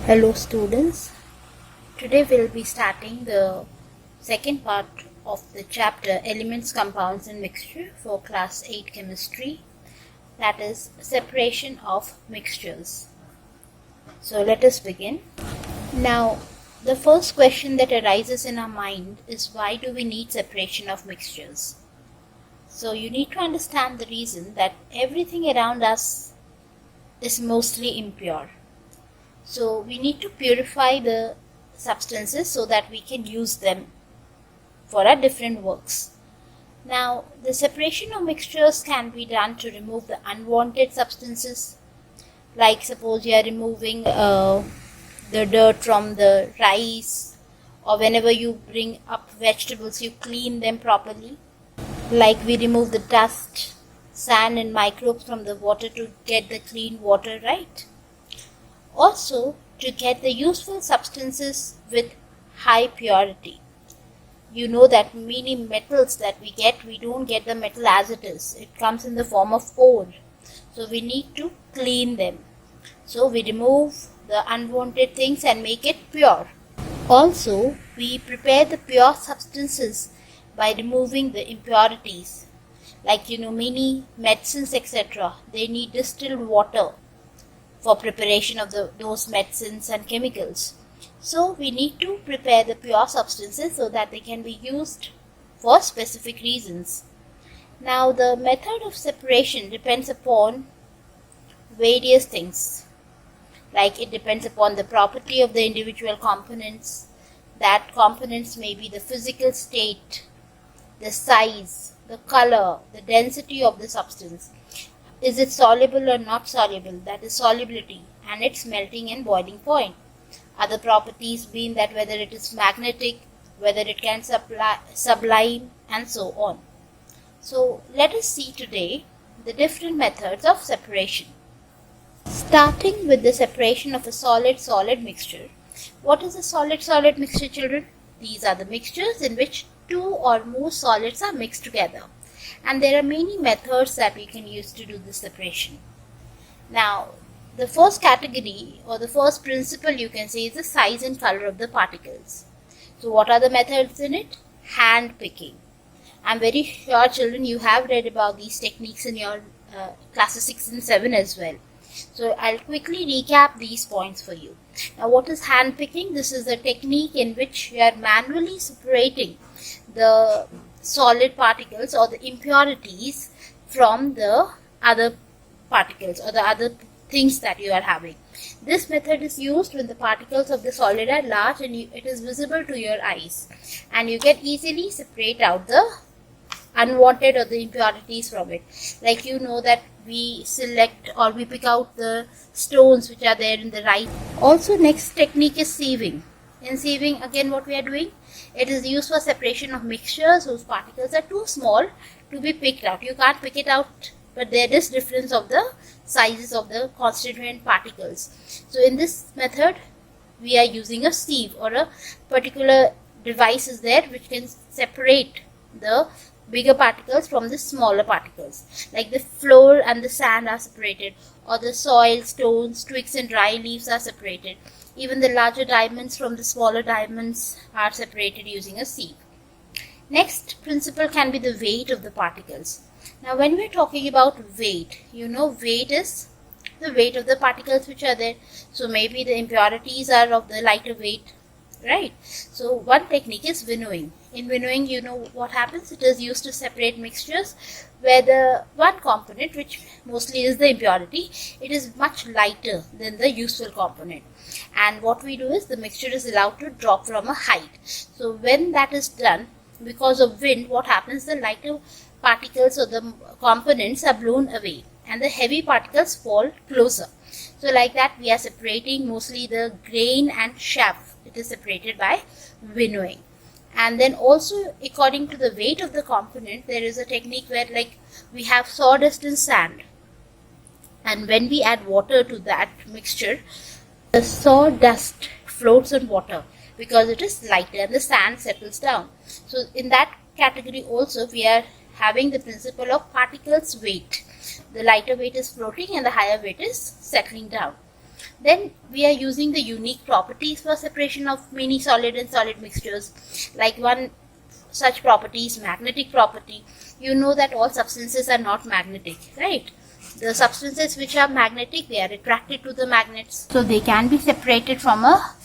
Hello students, today we'll be starting the second part of the chapter Elements, Compounds and Mixture for class 8 chemistry, that is separation of mixtures. So let us begin. Now the first question that arises in our mind is, why do we need separation of mixtures? So you need to understand the reason that everything around us is mostly impure. So we need to purify the substances so that we can use them for our different works. Now, the separation of mixtures can be done to remove the unwanted substances. Like suppose you are removing the dirt from the rice, or whenever you bring up vegetables, you clean them properly. Like we remove the dust, sand and microbes from the water to get the clean water, right? Also, to get the useful substances with high purity. You know that many metals that we get, we don't get the metal as it is. It comes in the form of ore. So we need to clean them. So we remove the unwanted things and make it pure. Also, we prepare the pure substances by removing the impurities. Like many medicines, etc. They need distilled water for preparation of those medicines and chemicals. So we need to prepare the pure substances so that they can be used for specific reasons. Now the method of separation depends upon various things. Like it depends upon the property of the individual components. That components may be the physical state, the size, the color, the density of the substance. Is it soluble or not soluble? That is solubility, and its melting and boiling point. Other properties being that whether it is magnetic, whether it can sublime, and so on. So let us see today the different methods of separation. Starting with the separation of a solid-solid mixture. What is a solid-solid mixture, children? These are the mixtures in which two or more solids are mixed together. And there are many methods that we can use to do this separation. Now, the first category or the first principle you can say is the size and color of the particles. So what are the methods in it? Hand picking. I'm very sure, children, you have read about these techniques in your classes 6 and 7 as well. So I'll quickly recap these points for you. Now, what is hand picking? This is a technique in which you are manually separating the solid particles or the impurities from the other particles or the other things that you are having. This method is used when the particles of the solid are large and it is visible to your eyes, and you can easily separate out the unwanted or the impurities from it. Like that we select or we pick out the stones which are there in the rice. Also, next technique is sieving. In sieving, again, what we are doing, it is used for separation of mixtures whose particles are too small to be picked out. You can't pick it out, but there is difference of the sizes of the constituent particles. So in this method, we are using a sieve, or a particular device is there which can separate the bigger particles from the smaller particles. Like the floor and the sand are separated, or the soil, stones, twigs and dry leaves are separated. Even the larger diamonds from the smaller diamonds are separated using a sieve. Next principle can be the weight of the particles. Now when we are talking about weight, weight is the weight of the particles which are there. So maybe the impurities are of the lighter weight, right? So one technique is winnowing. In winnowing, what happens? It is used to separate mixtures where the one component, which mostly is the impurity, it is much lighter than the useful component. And what we do is the mixture is allowed to drop from a height. So when that is done, because of wind, what happens? The lighter particles or the components are blown away and the heavy particles fall closer. So like that, we are separating mostly the grain and chaff. It is separated by winnowing. And then also, according to the weight of the component, there is a technique where we have sawdust and sand. And when we add water to that mixture, the sawdust floats on water because it is lighter and the sand settles down. So in that category also, we are having the principle of particles weight. The lighter weight is floating and the higher weight is settling down. Then we are using the unique properties for separation of many solid and solid mixtures. Like one such property is magnetic property. You know that all substances are not magnetic, right? The substances which are magnetic, they are attracted to the magnets. So they can be separated from a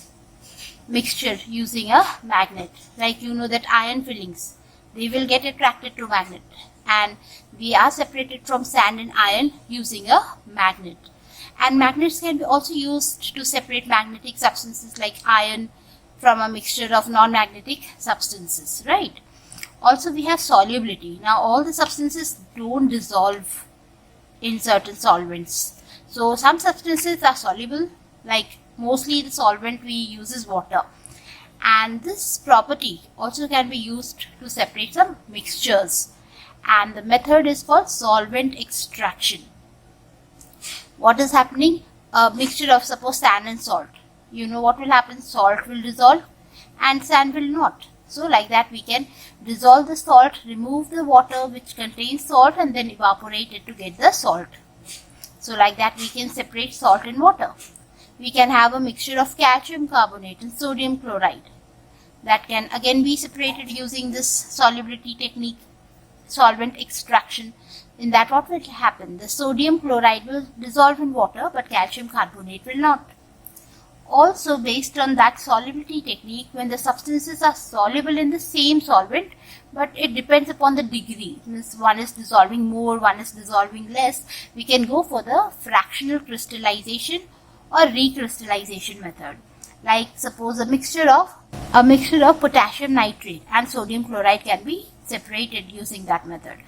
mixture using a magnet. Like you know that iron fillings, they will get attracted to magnet. And we are separated from sand and iron using a magnet. And magnets can be also used to separate magnetic substances like iron from a mixture of non-magnetic substances, right? Also we have solubility. Now all the substances don't dissolve in certain solvents. So some substances are soluble, like mostly the solvent we use is water. And this property also can be used to separate some mixtures. And the method is called solvent extraction. What is happening? A mixture of suppose sand and salt. You know what will happen? Salt will dissolve and sand will not. So like that we can dissolve the salt, remove the water which contains salt and then evaporate it to get the salt. So like that we can separate salt and water. We can have a mixture of calcium carbonate and sodium chloride. That can again be separated using this solubility technique, solvent extraction. In that what will happen? The sodium chloride will dissolve in water but calcium carbonate will not. Also based on that solubility technique, when the substances are soluble in the same solvent, but it depends upon the degree, means one is dissolving more, one is dissolving less, we can go for the fractional crystallization or recrystallization method. Like suppose a mixture of potassium nitrate and sodium chloride can be separated using that method.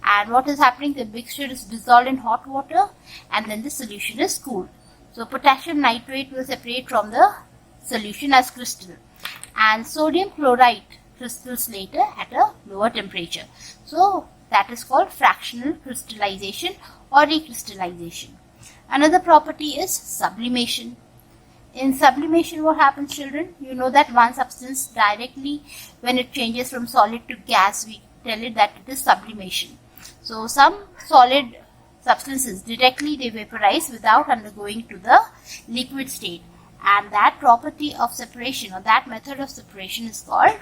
And what is happening? The mixture is dissolved in hot water and then the solution is cooled. So potassium nitrate will separate from the solution as crystal, and sodium chloride crystals later at a lower temperature. So that is called fractional crystallization or recrystallization. Another property is sublimation. In sublimation what happens, children? You know that one substance directly when it changes from solid to gas, we tell it that it is sublimation. So some solid substances directly they vaporize without undergoing to the liquid state, and that property of separation or that method of separation is called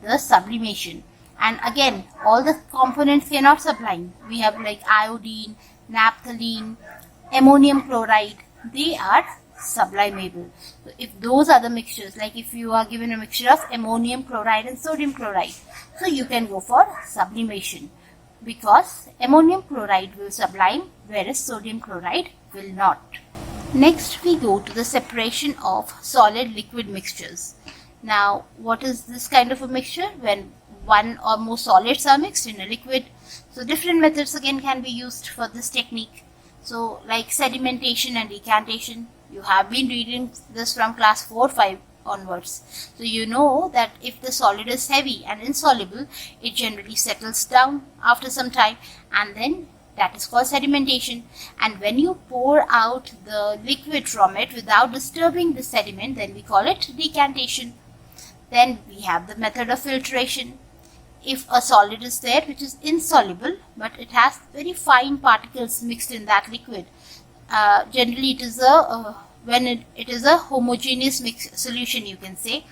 the sublimation. And again all the components cannot sublime. We have like iodine, naphthalene, ammonium chloride, they are sublimable. So if those are the mixtures, like if you are given a mixture of ammonium chloride and sodium chloride, so you can go for sublimation, because ammonium chloride will sublime whereas sodium chloride will not. Next we go to the separation of solid liquid mixtures. Now what is this kind of a mixture? When one or more solids are mixed in a liquid. So different methods again can be used for this technique. So like sedimentation and decantation, you have been reading this from class 4-5 onwards. So you know that if the solid is heavy and insoluble, it generally settles down after some time, and then that is called sedimentation. And when you pour out the liquid from it without disturbing the sediment, then we call it decantation. Then we have the method of filtration. If a solid is there which is insoluble but it has very fine particles mixed in that liquid, generally it is when it is a homogeneous mixed solution, you can say,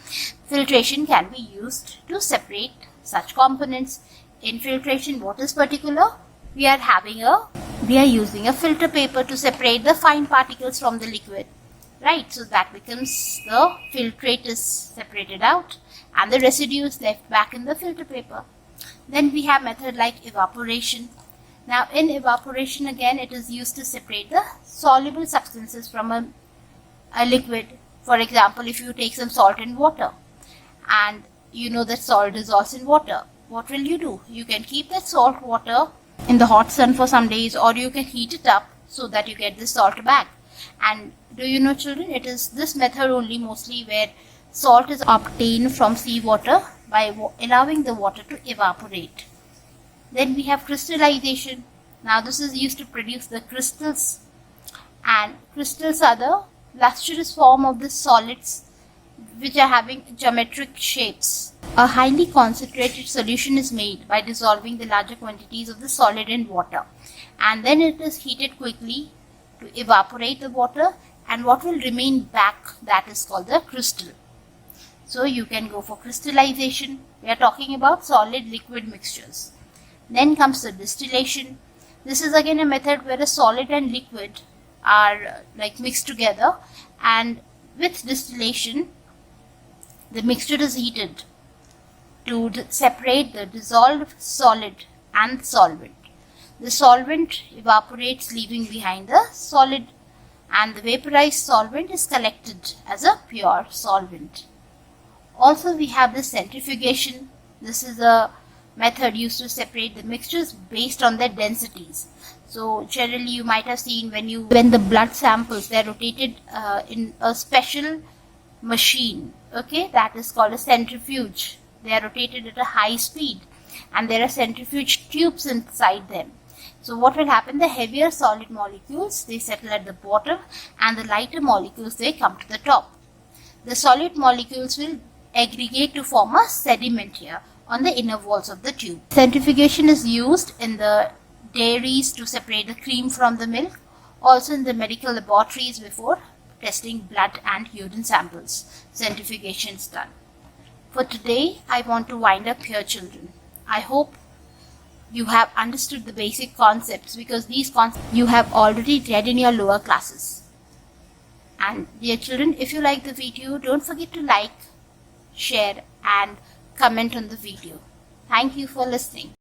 filtration can be used to separate such components. In filtration, what is particular? We are using a filter paper to separate the fine particles from the liquid, right? So that becomes the filtrate is separated out and the residue is left back in the filter paper. Then we have method like evaporation. Now in evaporation again, it is used to separate the soluble substances from a liquid. For example, if you take some salt and water and you know that salt dissolves in water, what will you do? You can keep that salt water in the hot sun for some days, or you can heat it up so that you get the salt back. And do you know, children, it is this method only mostly where salt is obtained from seawater by allowing the water to evaporate. Then we have crystallization. Now this is used to produce the crystals, and crystals are the lustrous form of the solids which are having geometric shapes. A highly concentrated solution is made by dissolving the larger quantities of the solid in water, and then it is heated quickly to evaporate the water, and what will remain back, that is called the crystal. So you can go for crystallization. We are talking about solid liquid mixtures. Then comes the distillation. This is again a method where a solid and liquid are mixed together, and with distillation the mixture is heated to separate the dissolved solid and solvent. The solvent evaporates, leaving behind the solid, and the vaporized solvent is collected as a pure solvent. Also, we have the centrifugation. This is a method used to separate the mixtures based on their densities. So generally you might have seen when the blood samples, they are rotated in a special machine, okay, that is called a centrifuge. They are rotated at a high speed, and there are centrifuge tubes inside them. So what will happen, the heavier solid molecules, they settle at the bottom, and the lighter molecules, they come to the top. The solid molecules will aggregate to form a sediment here on the inner walls of the tube. Centrifugation is used in the dairies to separate the cream from the milk, also in the medical laboratories before testing blood and urine samples. Centrifugation is done. For today, I want to wind up here, children. I hope you have understood the basic concepts, because these concepts you have already read in your lower classes. And dear children, if you like the video, don't forget to like, share and comment on the video. Thank you for listening.